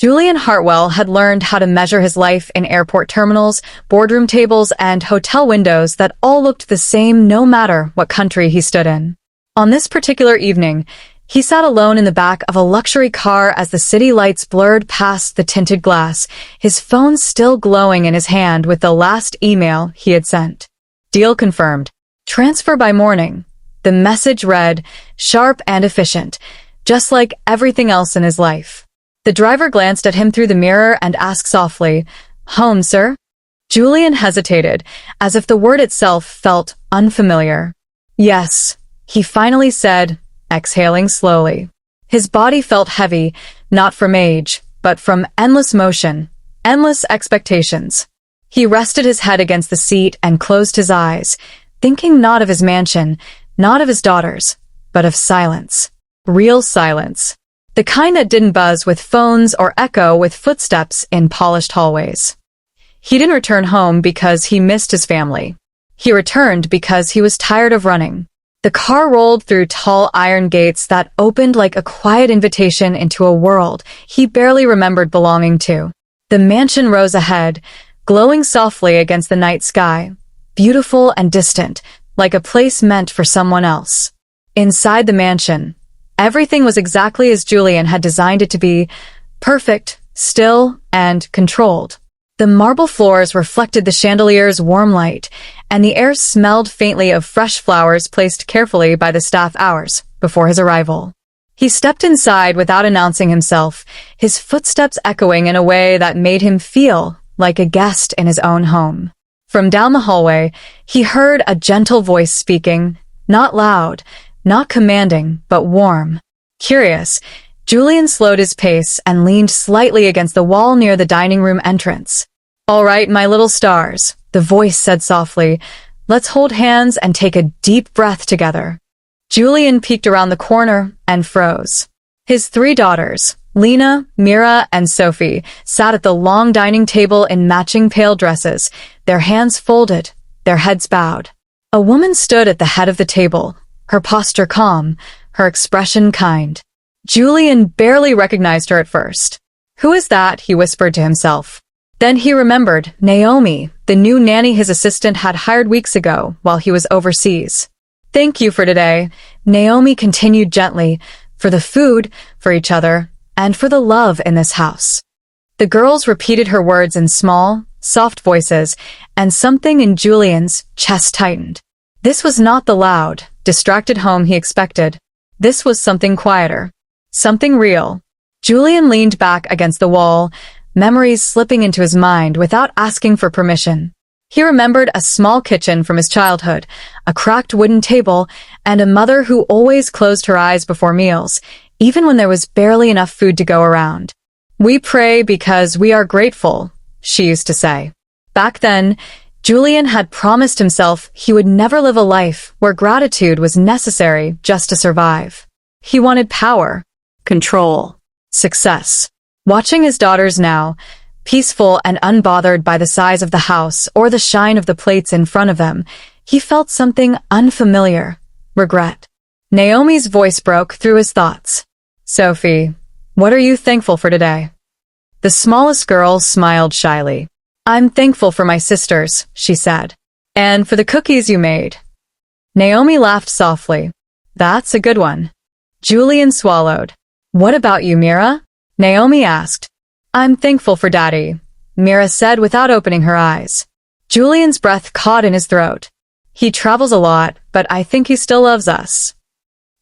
Julian Hartwell had learned how to measure his life in airport terminals, boardroom tables, and hotel windows that all looked the same no matter what country he stood in. On this particular evening, he sat alone in the back of a luxury car as the city lights blurred past the tinted glass, his phone still glowing in his hand with the last email he had sent. Deal confirmed. Transfer by morning. The message read, sharp and efficient, just like everything else in his life. The driver glanced at him through the mirror and asked softly, "Home, sir?" Julian hesitated, as if the word itself felt unfamiliar. "Yes," he finally said, exhaling slowly. His body felt heavy, not from age, but from endless motion, endless expectations. He rested his head against the seat and closed his eyes, thinking not of his mansion, not of his daughters, but of silence. Real silence. The kind that didn't buzz with phones or echo with footsteps in polished hallways. He didn't return home because he missed his family. He returned because he was tired of running. The car rolled through tall iron gates that opened like a quiet invitation into a world he barely remembered belonging to. The mansion rose ahead, glowing softly against the night sky, beautiful and distant, like a place meant for someone else. Inside the mansion, everything was exactly as Julian had designed it to be, perfect, still, and controlled. The marble floors reflected the chandelier's warm light, and the air smelled faintly of fresh flowers placed carefully by the staff hours before his arrival. He stepped inside without announcing himself, his footsteps echoing in a way that made him feel like a guest in his own home. From down the hallway, he heard a gentle voice speaking, not loud, not commanding, but warm. Curious, Julian slowed his pace and leaned slightly against the wall near the dining room entrance. "All right, my little stars," the voice said softly. "Let's hold hands and take a deep breath together." Julian peeked around the corner and froze. His three daughters, Lena, Mira, and Sophie, sat at the long dining table in matching pale dresses, their hands folded, their heads bowed. A woman stood at the head of the table, her posture calm, her expression kind. Julian barely recognized her at first. "Who is that?" he whispered to himself. Then he remembered Naomi, the new nanny his assistant had hired weeks ago while he was overseas. "Thank you for today," Naomi continued gently, "for the food, for each other, and for the love in this house." The girls repeated her words in small, soft voices, and something in Julian's chest tightened. This was not the loud, distracted home he expected. This was something quieter. Something real. Julian leaned back against the wall, memories slipping into his mind without asking for permission. He remembered a small kitchen from his childhood, a cracked wooden table, and a mother who always closed her eyes before meals, even when there was barely enough food to go around. "We pray because we are grateful," she used to say. Back then, Julian had promised himself he would never live a life where gratitude was necessary just to survive. He wanted power, control, success. Watching his daughters now, peaceful and unbothered by the size of the house or the shine of the plates in front of them, he felt something unfamiliar, regret. Naomi's voice broke through his thoughts. "Sophie, what are you thankful for today?" The smallest girl smiled shyly. "I'm thankful for my sisters," she said. "And for the cookies you made." Naomi laughed softly. "That's a good one." Julian swallowed. "What about you, Mira?" Naomi asked. "I'm thankful for Daddy," Mira said without opening her eyes. Julian's breath caught in his throat. "He travels a lot, but I think he still loves us."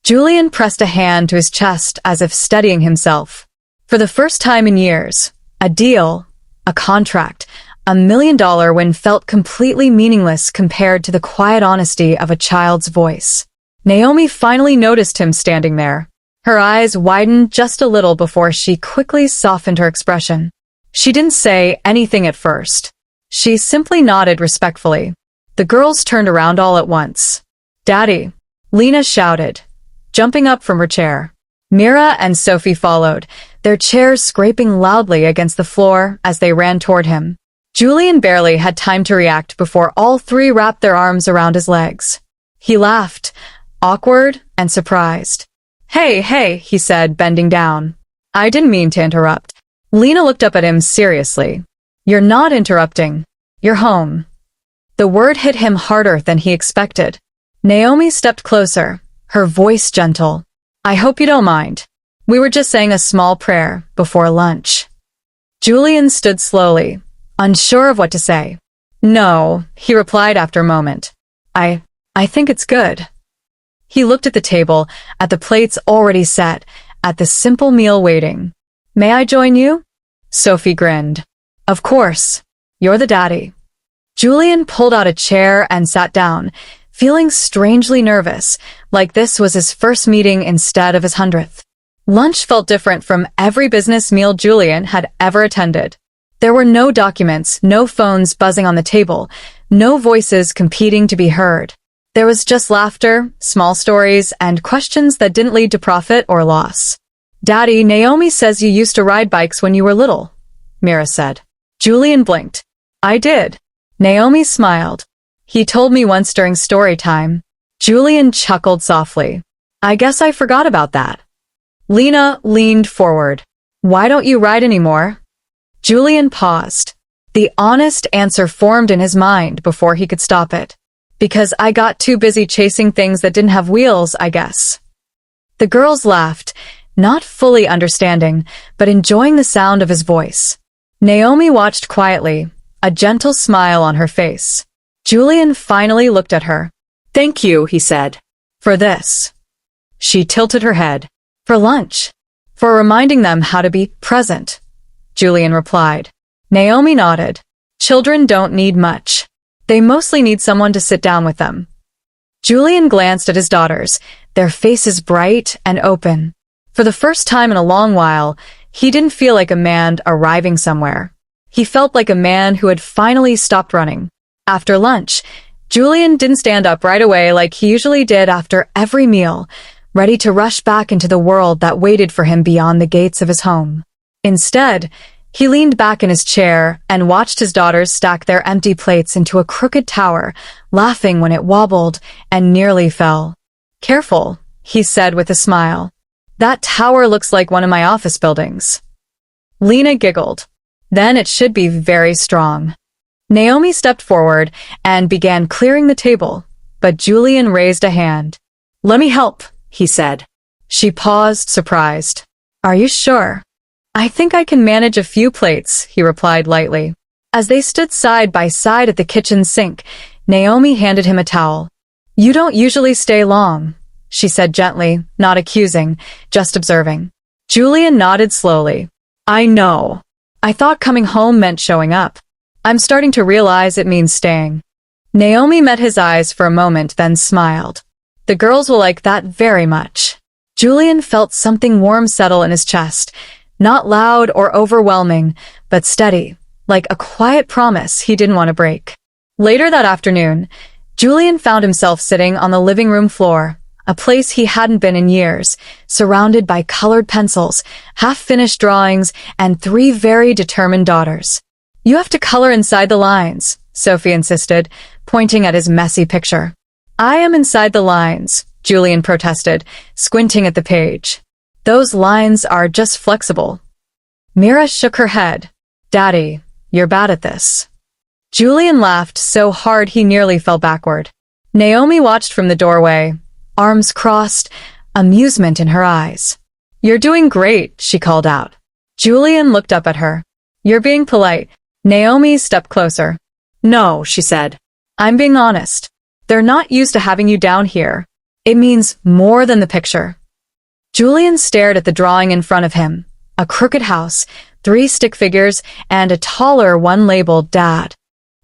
Julian pressed a hand to his chest as if steadying himself. For the first time in years, a deal, a contract, $1 million win felt completely meaningless compared to the quiet honesty of a child's voice. Naomi finally noticed him standing there. Her eyes widened just a little before she quickly softened her expression. She didn't say anything at first. She simply nodded respectfully. The girls turned around all at once. "Daddy!" Lena shouted, jumping up from her chair. Mira and Sophie followed, their chairs scraping loudly against the floor as they ran toward him. Julian barely had time to react before all three wrapped their arms around his legs. He laughed, awkward and surprised. Hey, he said, bending down. "I didn't mean to interrupt." Lena looked up at him seriously. You're not interrupting. You're home. The word hit him harder than he expected. Naomi stepped closer, her voice gentle. I hope you don't mind. We were just saying a small prayer before lunch. Julian stood slowly, unsure of what to say. No, he replied after a moment. I think it's good. He looked at the table, at the plates already set, at the simple meal waiting. May I join you? Sophie grinned. Of course. You're the daddy. Julian pulled out a chair and sat down, feeling strangely nervous, like this was his first meeting instead of his 100th. Lunch felt different from every business meal Julian had ever attended. There were no documents, no phones buzzing on the table, no voices competing to be heard. There was just laughter, small stories, and questions that didn't lead to profit or loss. Daddy, Naomi says you used to ride bikes when you were little, Mira said. Julian blinked. I did. Naomi smiled. He told me once during story time. Julian chuckled softly. I guess I forgot about that. Lena leaned forward. Why don't you ride anymore? Julian paused. The honest answer formed in his mind before he could stop it. Because I got too busy chasing things that didn't have wheels, I guess. The girls laughed, not fully understanding, but enjoying the sound of his voice. Naomi watched quietly, a gentle smile on her face. Julian finally looked at her. Thank you, he said. For this. She tilted her head. For lunch. For reminding them how to be present, Julian replied. Naomi nodded. Children don't need much. They mostly need someone to sit down with them. Julian glanced at his daughters, their faces bright and open. For the first time in a long while, he didn't feel like a man arriving somewhere. He felt like a man who had finally stopped running. After lunch, Julian didn't stand up right away like he usually did after every meal, ready to rush back into the world that waited for him beyond the gates of his home. Instead, he leaned back in his chair and watched his daughters stack their empty plates into a crooked tower, laughing when it wobbled and nearly fell. Careful, he said with a smile. That tower looks like one of my office buildings. Lena giggled. Then it should be very strong. Naomi stepped forward and began clearing the table, but Julian raised a hand. Let me help, he said. She paused, surprised. Are you sure? I think I can manage a few plates, he replied lightly. As they stood side by side at the kitchen sink, Naomi handed him a towel. You don't usually stay long, she said gently, not accusing, just observing. Julian nodded slowly. I know. I thought coming home meant showing up. I'm starting to realize it means staying. Naomi met his eyes for a moment, then smiled. The girls will like that very much. Julian felt something warm settle in his chest, not loud or overwhelming, but steady, like a quiet promise he didn't want to break. Later that afternoon, Julian found himself sitting on the living room floor, a place he hadn't been in years, surrounded by colored pencils, half-finished drawings, and 3 very determined daughters. You have to color inside the lines, Sophie insisted, pointing at his messy picture. I am inside the lines, Julian protested, squinting at the page. Those lines are just flexible. Mira shook her head. Daddy, you're bad at this. Julian laughed so hard he nearly fell backward. Naomi watched from the doorway, arms crossed, amusement in her eyes. You're doing great, she called out. Julian looked up at her. You're being polite. Naomi stepped closer. No, she said. I'm being honest. They're not used to having you down here. It means more than the picture. Julian stared at the drawing in front of him, a crooked house, 3 stick figures, and a taller one labeled Dad.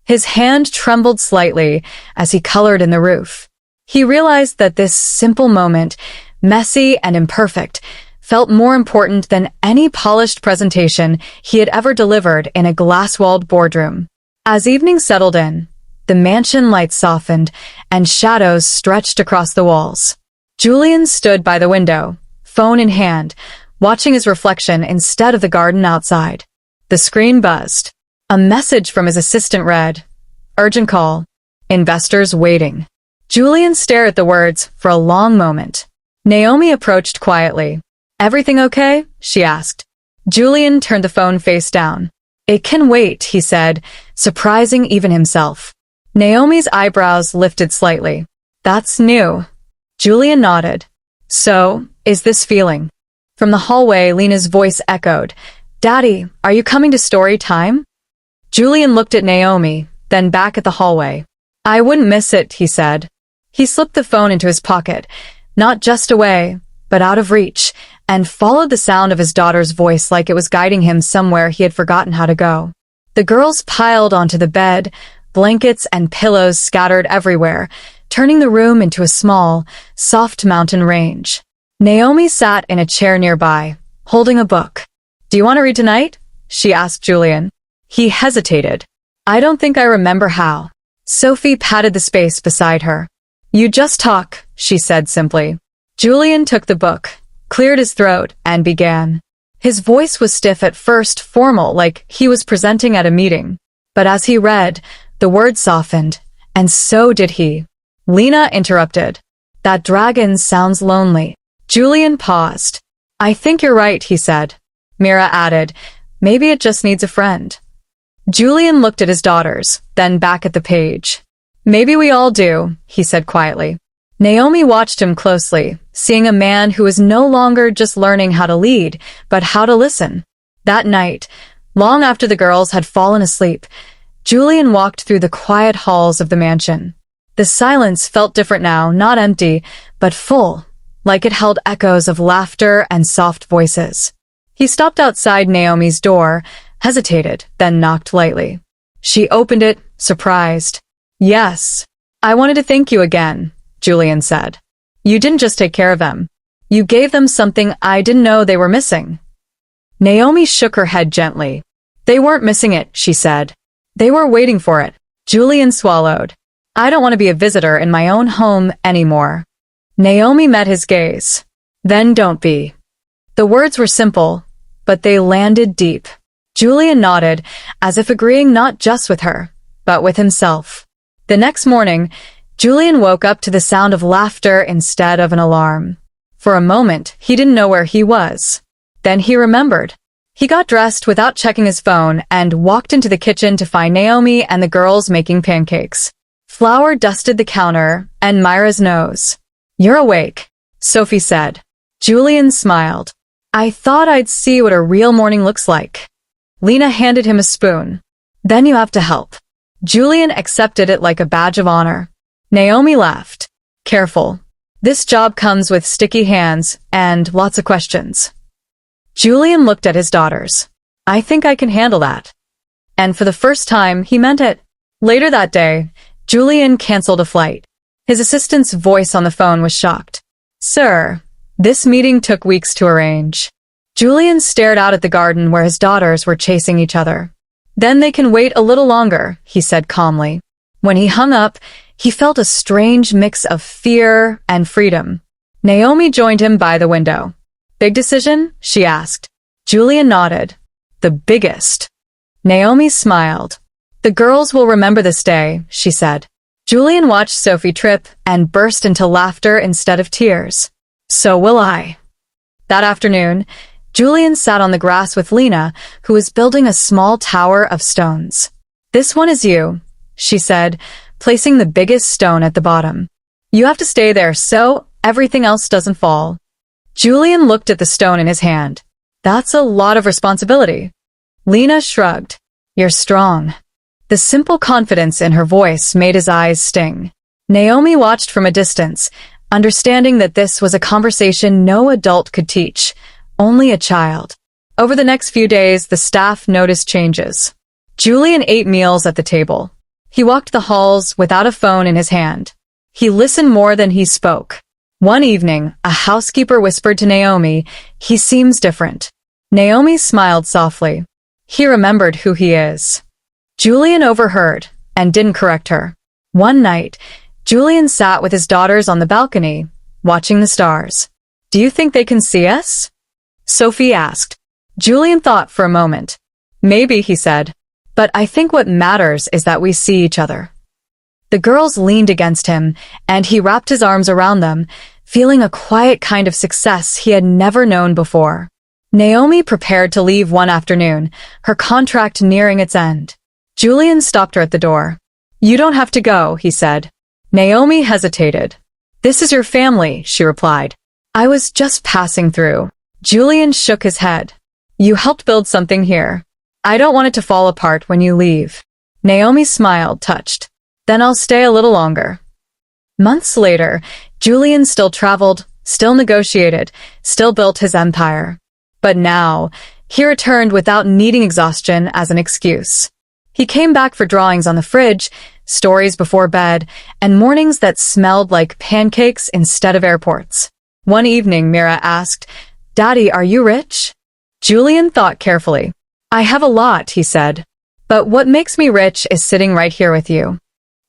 His hand trembled slightly as he colored in the roof. He realized that this simple moment, messy and imperfect, felt more important than any polished presentation he had ever delivered in a glass-walled boardroom. As evening settled in, the mansion lights softened and shadows stretched across the walls. Julian stood by the window, phone in hand, watching his reflection instead of the garden outside. The screen buzzed. A message from his assistant read, Urgent call. Investors waiting. Julian stared at the words for a long moment. Naomi approached quietly. Everything okay? She asked. Julian turned the phone face down. "It can wait," he said, surprising even himself. Naomi's eyebrows lifted slightly. "That's new." Julian nodded. "So, is this feeling?" From the hallway, Lena's voice echoed. "Daddy, are you coming to story time?" Julian looked at Naomi, then back at the hallway. "I wouldn't miss it," he said. He slipped the phone into his pocket, not just away, but out of reach, and followed the sound of his daughter's voice like it was guiding him somewhere he had forgotten how to go. The girls piled onto the bed, blankets and pillows scattered everywhere, turning the room into a small, soft mountain range. Naomi sat in a chair nearby, holding a book. "Do you want to read tonight?" she asked Julian. He hesitated. "I don't think I remember how." Sophie patted the space beside her. "You just talk," she said simply. Julian took the book, cleared his throat, and began. His voice was stiff at first, formal, like he was presenting at a meeting. But as he read, the words softened, and so did he. Lena interrupted. "That dragon sounds lonely." Julian paused. "I think you're right," he said. Mira added, "Maybe it just needs a friend." Julian looked at his daughters, then back at the page. "Maybe we all do," he said quietly. Naomi watched him closely, seeing a man who was no longer just learning how to lead, but how to listen. That night, long after the girls had fallen asleep, Julian walked through the quiet halls of the mansion. The silence felt different now, not empty, but full, like it held echoes of laughter and soft voices. He stopped outside Naomi's door, hesitated, then knocked lightly. She opened it, surprised. "Yes. I wanted to thank you again," Julian said. "You didn't just take care of them. You gave them something I didn't know they were missing." Naomi shook her head gently. "They weren't missing it," she said. "They were waiting for it." Julian swallowed. "I don't want to be a visitor in my own home anymore." Naomi met his gaze. "Then don't be." The words were simple, but they landed deep. Julian nodded, as if agreeing not just with her, but with himself. The next morning, Julian woke up to the sound of laughter instead of an alarm. For a moment, he didn't know where he was. Then he remembered. He got dressed without checking his phone and walked into the kitchen to find Naomi and the girls making pancakes. Flour dusted the counter and Myra's nose. "You're awake," Sophie said. Julian smiled. "I thought I'd see what a real morning looks like." Lena handed him a spoon. "Then you have to help." Julian accepted it like a badge of honor. Naomi laughed. "Careful. This job comes with sticky hands and lots of questions." Julian looked at his daughters. "I think I can handle that." And for the first time, he meant it. Later that day, Julian canceled a flight. His assistant's voice on the phone was shocked. "Sir, this meeting took weeks to arrange." Julian stared out at the garden where his daughters were chasing each other. "Then they can wait a little longer," he said calmly. When he hung up, he felt a strange mix of fear and freedom. Naomi joined him by the window. "Big decision?" she asked. Julian nodded. "The biggest." Naomi smiled. "The girls will remember this day," she said. Julian watched Sophie trip and burst into laughter instead of tears. "So will I." That afternoon, Julian sat on the grass with Lena, who was building a small tower of stones. "This one is you," she said, placing the biggest stone at the bottom. "You have to stay there so everything else doesn't fall." Julian looked at the stone in his hand. "That's a lot of responsibility." Lena shrugged. "You're strong." The simple confidence in her voice made his eyes sting. Naomi watched from a distance, understanding that this was a conversation no adult could teach, only a child. Over the next few days, the staff noticed changes. Julian ate meals at the table. He walked the halls without a phone in his hand. He listened more than he spoke. One evening, a housekeeper whispered to Naomi, "He seems different." Naomi smiled softly. He remembered who he is. Julian overheard and didn't correct her. One night, Julian sat with his daughters on the balcony, watching the stars. "Do you think they can see us?" Sophie asked. Julian thought for a moment. "Maybe," he said. "But I think what matters is that we see each other." The girls leaned against him, and he wrapped his arms around them, feeling a quiet kind of success he had never known before. Naomi prepared to leave one afternoon, her contract nearing its end. Julian stopped her at the door. "You don't have to go," he said. Naomi hesitated. "This is your family," she replied. "I was just passing through." Julian shook his head. "You helped build something here. I don't want it to fall apart when you leave." Naomi smiled, touched. "Then I'll stay a little longer." Months later, Julian still traveled, still negotiated, still built his empire. But now, he returned without needing exhaustion as an excuse. He came back for drawings on the fridge, stories before bed, and mornings that smelled like pancakes instead of airports. One evening, Mira asked, "Daddy, are you rich?" Julian thought carefully. "I have a lot," he said. "But what makes me rich is sitting right here with you."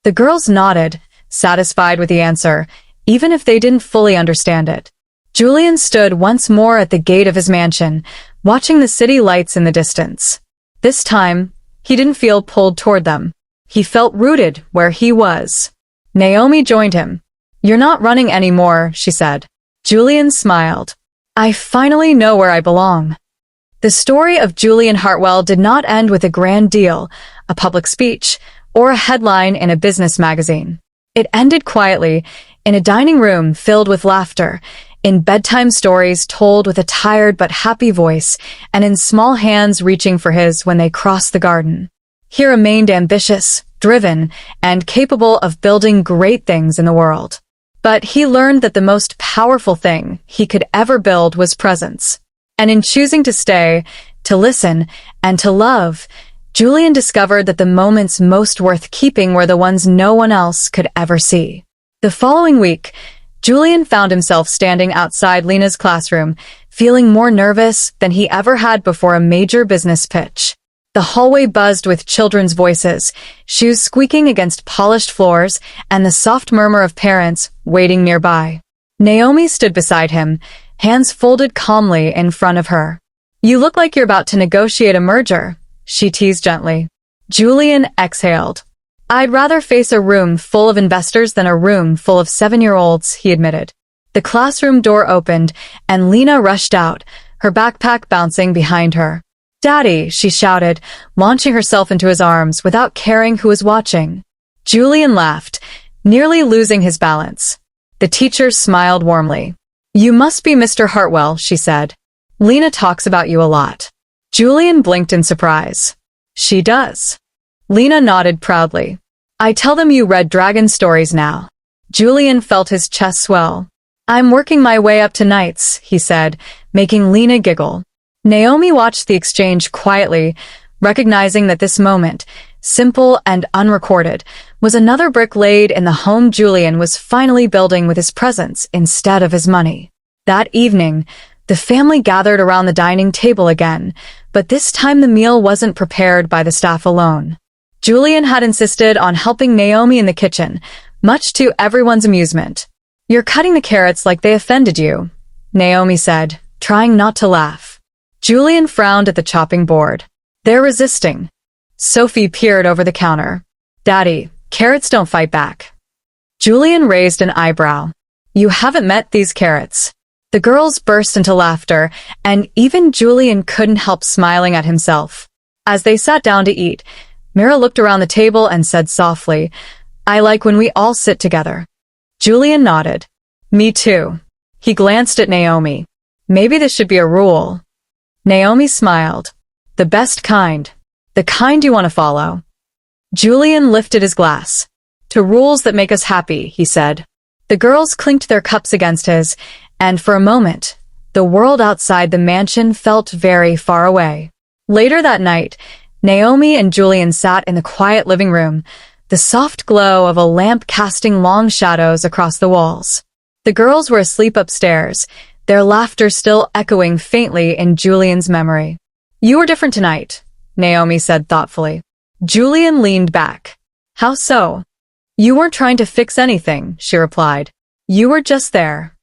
The girls nodded, satisfied with the answer, even if they didn't fully understand it. Julian stood once more at the gate of his mansion, watching the city lights in the distance. This time, he didn't feel pulled toward them. He felt rooted where he was. Naomi joined him. "You're not running anymore," she said. Julian smiled. "I finally know where I belong." The story of Julian Hartwell did not end with a grand deal, a public speech, or a headline in a business magazine. It ended quietly, in a dining room filled with laughter, in bedtime stories told with a tired but happy voice, and in small hands reaching for his when they crossed the garden. He remained ambitious, driven, and capable of building great things in the world. But he learned that the most powerful thing he could ever build was presence. And in choosing to stay, to listen, and to love, Julian discovered that the moments most worth keeping were the ones no one else could ever see. The following week, Julian found himself standing outside Lena's classroom, feeling more nervous than he ever had before a major business pitch. The hallway buzzed with children's voices, shoes squeaking against polished floors, and the soft murmur of parents waiting nearby. Naomi stood beside him, hands folded calmly in front of her. "You look like you're about to negotiate a merger," she teased gently. Julian exhaled. "I'd rather face a room full of investors than a room full of 7-year-olds, he admitted. The classroom door opened, and Lena rushed out, her backpack bouncing behind her. "Daddy," she shouted, launching herself into his arms without caring who was watching. Julian laughed, nearly losing his balance. The teacher smiled warmly. "You must be Mr. Hartwell," she said. "Lena talks about you a lot." Julian blinked in surprise. "She does." Lena nodded proudly. "I tell them you read dragon stories now." Julian felt his chest swell. "I'm working my way up to knights," he said, making Lena giggle. Naomi watched the exchange quietly, recognizing that this moment, simple and unrecorded, was another brick laid in the home Julian was finally building with his presence instead of his money. That evening, the family gathered around the dining table again, but this time the meal wasn't prepared by the staff alone. Julian had insisted on helping Naomi in the kitchen, much to everyone's amusement. "You're cutting the carrots like they offended you," Naomi said, trying not to laugh. Julian frowned at the chopping board. "They're resisting." Sophie peered over the counter. "Daddy, carrots don't fight back." Julian raised an eyebrow. "You haven't met these carrots." The girls burst into laughter, and even Julian couldn't help smiling at himself. As they sat down to eat, Mira looked around the table and said softly, "I like when we all sit together." Julian nodded. "Me too." He glanced at Naomi. "Maybe this should be a rule." Naomi smiled. "The best kind. The kind you want to follow." Julian lifted his glass. "To rules that make us happy," he said. The girls clinked their cups against his, and for a moment, the world outside the mansion felt very far away. Later that night, Naomi and Julian sat in the quiet living room, the soft glow of a lamp casting long shadows across the walls. The girls were asleep upstairs, their laughter still echoing faintly in Julian's memory. "You were different tonight," Naomi said thoughtfully. Julian leaned back. "How so?" "You weren't trying to fix anything," she replied. "You were just there."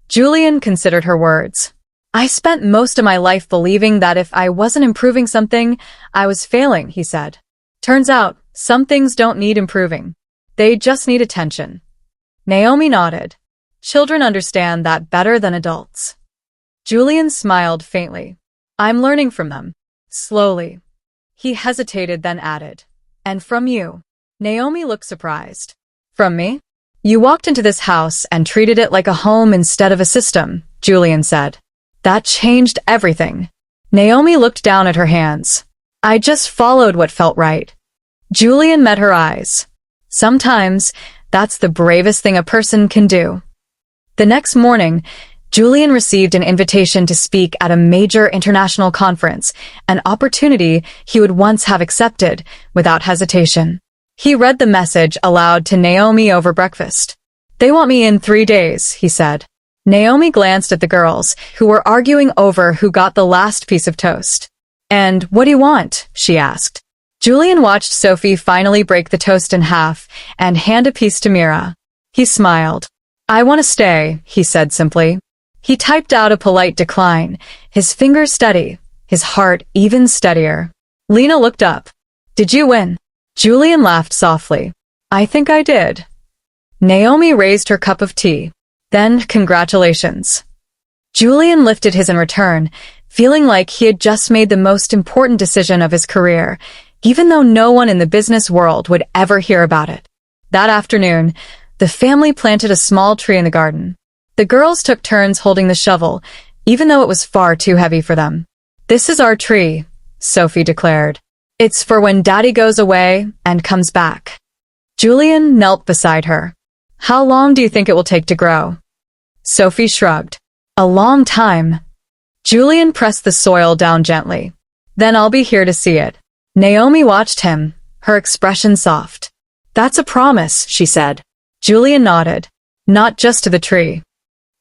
Julian considered her words. "I spent most of my life believing that if I wasn't improving something, I was failing," he said. "Turns out, some things don't need improving. They just need attention." Naomi nodded. "Children understand that better than adults." Julian smiled faintly. I'm learning from them. Slowly. He hesitated, then added, "And from you." Naomi looked surprised. "From me? You walked into this house and treated it like a home instead of a system," Julian said. "That changed everything." Naomi looked down at her hands. "I just followed what felt right." Julian met her eyes. Sometimes, that's the bravest thing a person can do. The next morning, Julian received an invitation to speak at a major international conference, an opportunity he would once have accepted without hesitation. He read the message aloud to Naomi over breakfast. "They want me in 3 days," he said. Naomi glanced at the girls, who were arguing over who got the last piece of toast. "And what do you want?" she asked. Julian watched Sophie finally break the toast in half and hand a piece to Mira. He smiled. "I want to stay," he said simply. He typed out a polite decline, his fingers steady, his heart even steadier. Lena looked up. "Did you win?" Julian laughed softly. "I think I did." Naomi raised her cup of tea. "Then, congratulations." Julian lifted his in return, feeling like he had just made the most important decision of his career, even though no one in the business world would ever hear about it. That afternoon, the family planted a small tree in the garden. The girls took turns holding the shovel, even though it was far too heavy for them. "This is our tree," Sophie declared. "It's for when Daddy goes away and comes back." Julian knelt beside her. "How long do you think it will take to grow?" Sophie shrugged. "A long time." Julian pressed the soil down gently. "Then I'll be here to see it." Naomi watched him, her expression soft. "That's a promise," she said. Julian nodded. "Not just to the tree."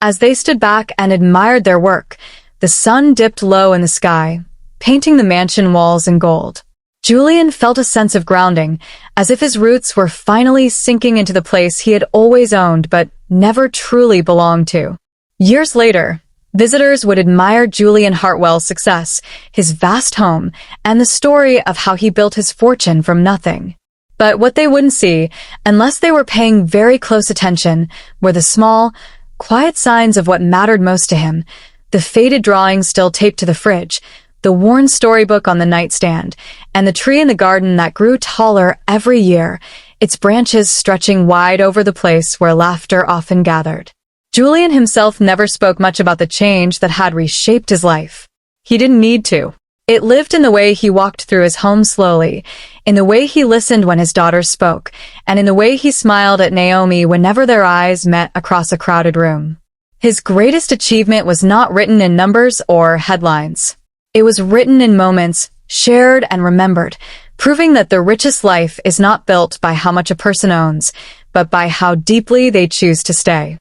As they stood back and admired their work, the sun dipped low in the sky, painting the mansion walls in gold. Julian felt a sense of grounding, as if his roots were finally sinking into the place he had always owned but never truly belonged to. Years later, visitors would admire Julian Hartwell's success, his vast home, and the story of how he built his fortune from nothing. But what they wouldn't see, unless they were paying very close attention, were the small, quiet signs of what mattered most to him: the faded drawings still taped to the fridge, the worn storybook on the nightstand, and the tree in the garden that grew taller every year, its branches stretching wide over the place where laughter often gathered. Julian himself never spoke much about the change that had reshaped his life. He didn't need to. It lived in the way he walked through his home slowly, in the way he listened when his daughters spoke, and in the way he smiled at Naomi whenever their eyes met across a crowded room. His greatest achievement was not written in numbers or headlines. It was written in moments, shared and remembered, proving that the richest life is not built by how much a person owns, but by how deeply they choose to stay.